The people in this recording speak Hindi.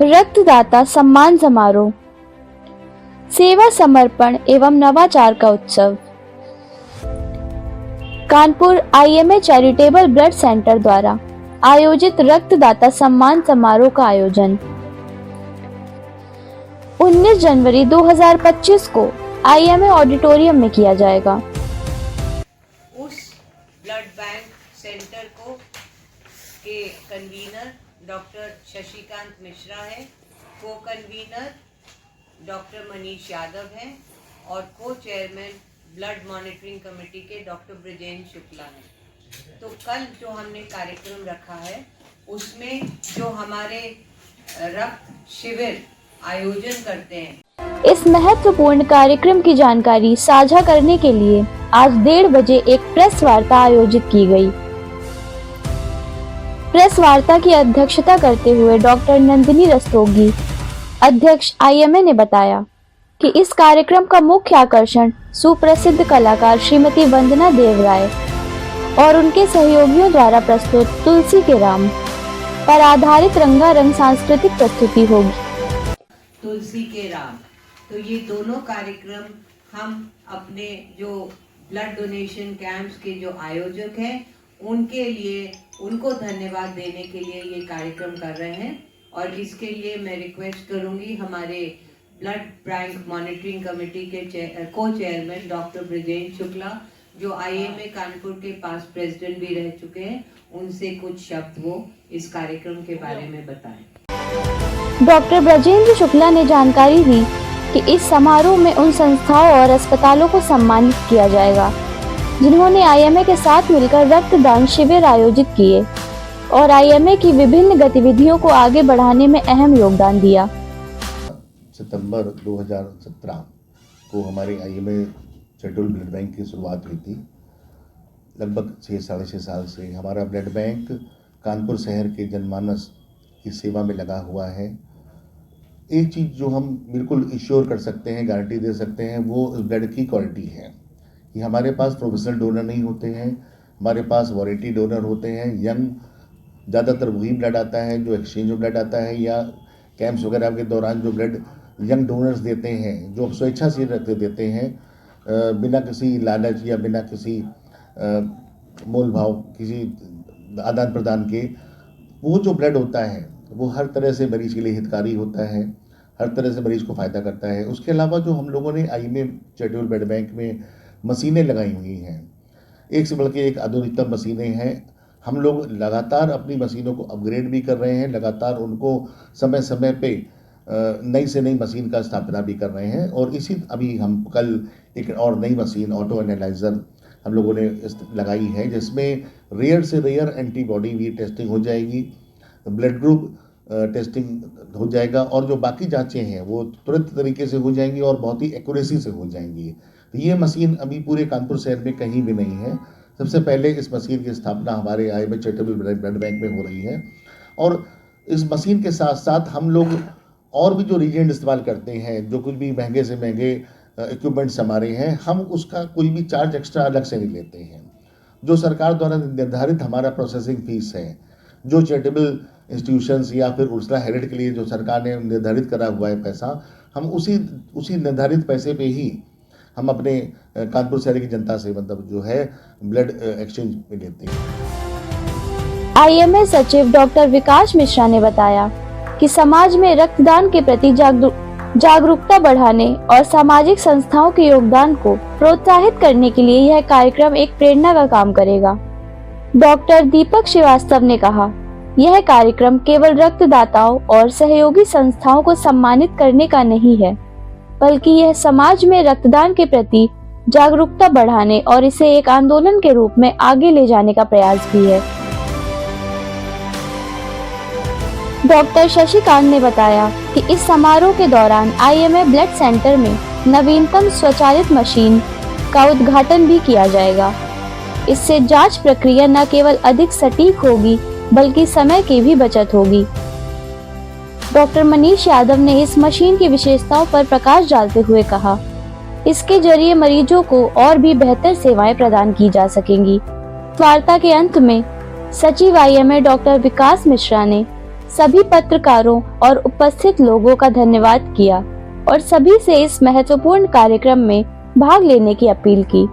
रक्तदाता सम्मान समारोह, सेवा समर्पण एवं नवाचार का उत्सव। Kanpur IMA charitable blood centre द्वारा आयोजित रक्तदाता सम्मान समारोह का आयोजन 19 जनवरी 2025 को IMA ऑडिटोरियम में किया जाएगा। उस ब्लड बैंक सेंटर को के कन्वीनर डॉक्टर शशिकांत मिश्रा है, को कन्वीनर डॉक्टर मनीष यादव हैं और को चेयरमैन ब्लड मॉनिटरिंग कमेटी के डॉक्टर ब्रजेंद्र शुक्ला हैं। तो कल जो हमने कार्यक्रम रखा है उसमें जो हमारे रक्त शिविर आयोजन करते हैं, इस महत्वपूर्ण कार्यक्रम की जानकारी साझा करने के लिए आज 1:30 बजे एक प्रेस वार्ता आयोजित की गई। प्रेस वार्ता की अध्यक्षता करते हुए डॉक्टर नंदिनी रस्तोगी, अध्यक्ष IMA ने बताया कि इस कार्यक्रम का मुख्य आकर्षण सुप्रसिद्ध कलाकार श्रीमती वंदना देवराय और उनके सहयोगियों द्वारा प्रस्तुत तुलसी के राम पर आधारित रंगारंग सांस्कृतिक प्रस्तुति होगी। तुलसी के राम, तो ये दोनों कार्यक्रम हम अपने जो ब्लड डोनेशन कैंप्स के जो आयोजक हैं उनके लिए उनको धन्यवाद देने के लिए ये कार्यक्रम कर रहे हैं। और इसके लिए मैं रिक्वेस्ट करूंगी हमारे ब्लड बैंक मॉनिटरिंग कमेटी के को चेयरमैन डॉक्टर ब्रजेंद्र शुक्ला, जो IMA कानपुर के पास प्रेसिडेंट भी रह चुके हैं, उनसे कुछ शब्द वो इस कार्यक्रम के बारे में बताएं। डॉक्टर ब्रजेंद्र शुक्ला ने जानकारी दी कि इस समारोह में उन संस्थाओं और अस्पतालों को सम्मानित किया जाएगा जिन्होंने IMA के साथ मिलकर रक्तदान शिविर आयोजित किए और IMA की विभिन्न गतिविधियों को आगे बढ़ाने में अहम योगदान दिया। सितंबर 2017 को हमारे IMA चैरिटेबल ब्लड बैंक की शुरुआत हुई थी। लगभग 6-6.5 साल से हमारा ब्लड बैंक कानपुर शहर के जनमानस की सेवा में लगा हुआ है। एक चीज़ जो हम बिल्कुल इंश्योर कर सकते हैं, गारंटी दे सकते हैं, वो ब्लड की क्वालिटी है कि हमारे पास प्रोफेशनल डोनर नहीं होते हैं, हमारे पास वॉलंटरी डोनर होते हैं। यंग ज़्यादातर वही ब्लड आता है जो एक्सचेंज में ब्लड आता है या कैंप्स वगैरह के दौरान जो ब्लड यंग डोनर्स देते हैं, जो स्वेच्छा से रक्त देते हैं, बिना किसी लालच या बिना किसी मोल भाव, किसी आदान प्रदान के, वो जो ब्लड होता है वो हर तरह से मरीज के लिए हितकारी होता है, हर तरह से मरीज को फ़ायदा करता है। उसके अलावा जो हम लोगों ने IMA चैरिटेबल ब्लड बैंक में मशीनें लगाई हुई हैं, एक से बढ़ के एक आधुनिकतम मशीनें हैं। हम लोग लगातार अपनी मशीनों को अपग्रेड भी कर रहे हैं, लगातार उनको समय समय पे नई से नई मशीन का स्थापना भी कर रहे हैं। और इसी अभी हम कल एक और नई मशीन ऑटो एनालाइज़र हम लोगों ने लगाई है, जिसमें रेयर से रेयर एंटीबॉडी भी टेस्टिंग हो जाएगी, ब्लड ग्रुप टेस्टिंग हो जाएगा और जो बाकी जांचें हैं वो तुरंत तरीके से हो जाएंगी और बहुत ही एक्यूरेसी से हो जाएंगी। तो ये मशीन अभी पूरे कानपुर शहर में कहीं भी नहीं है। सबसे पहले इस मशीन की स्थापना हमारे IMA चैरिटेबल ब्लड बैंक में हो रही है। और इस मशीन के साथ साथ हम लोग और भी जो रीजेंट इस्तेमाल करते हैं, जो कुछ भी महंगे से महंगे इक्विपमेंट्स हमारे हैं, हम उसका कोई भी चार्ज एक्स्ट्रा अलग से नहीं लेते हैं। जो सरकार द्वारा निर्धारित हमारा प्रोसेसिंग फीस है, जो चैरिटेबल इंस्टीट्यूशंस या फिर उर्सला हेरिटेज के लिए जो सरकार ने निर्धारित करा हुआ है पैसा, हम उसी निर्धारित पैसे पे ही हम अपने कानपुर शहर की जनता से मतलब जो है ब्लड एक्सचेंज में लेते हैं। IMA सचिव डॉक्टर विकास मिश्रा ने बताया कि समाज में रक्तदान के प्रति जागरूकता बढ़ाने और सामाजिक संस्थाओं के योगदान को प्रोत्साहित करने के लिए यह कार्यक्रम एक प्रेरणा का काम करेगा। डॉक्टर दीपक श्रीवास्तव ने कहा, यह कार्यक्रम केवल रक्तदाताओं और सहयोगी संस्थाओं को सम्मानित करने का नहीं है, बल्कि यह समाज में रक्तदान के प्रति जागरूकता बढ़ाने और इसे एक आंदोलन के रूप में आगे ले जाने का प्रयास भी है। डॉक्टर शशिकांत ने बताया कि इस समारोह के दौरान IMA ब्लड सेंटर में नवीनतम स्वचालित मशीन का उद्घाटन भी किया जाएगा। इससे जांच प्रक्रिया न केवल अधिक सटीक होगी बल्कि समय की भी बचत होगी। डॉक्टर मनीष यादव ने इस मशीन की विशेषताओं पर प्रकाश डालते हुए कहा, इसके जरिए मरीजों को और भी बेहतर सेवाएं प्रदान की जा सकेंगी। वार्ता के अंत में सचिव IMA डॉक्टर विकास मिश्रा ने सभी पत्रकारों और उपस्थित लोगों का धन्यवाद किया और सभी से इस महत्वपूर्ण कार्यक्रम में भाग लेने की अपील की।